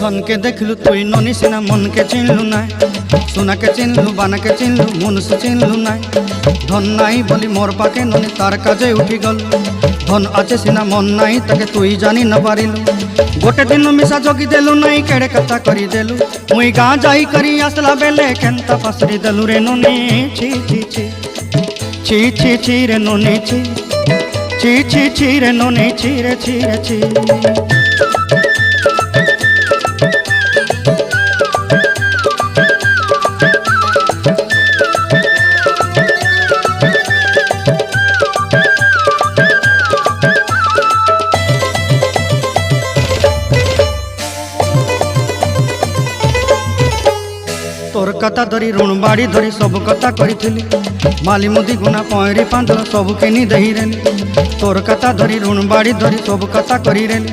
धन के देखलु तुई ननी सिना मन के चिन्हलु ना सोना के चिन्हलु बाना के चिन्हलु मनुष्य चिन्हलु ना धन नाई बोली मोर पाके ननी तार काजे उठी गल धन आचे सिना मन नाई ताके तुई जानी न पारिलु गोटे दिन मिसा जगी देलु नाई केड़े कथा करी देलु मुई गाँ जाई करी आसला बेले केंता फासरी देलु रे ननी छी छी छी छी छी छी रे ननी छी छी छी छी रे ननी छी रे छी रे छी। तोर कथा धरी ऋण बाड़ी धरी सब कथा करी माली मुदी गुना पहरी पांदर सब किनी दही रेली तोर कथा धरी ऋण बाड़ी धरी सब कथा करी रेली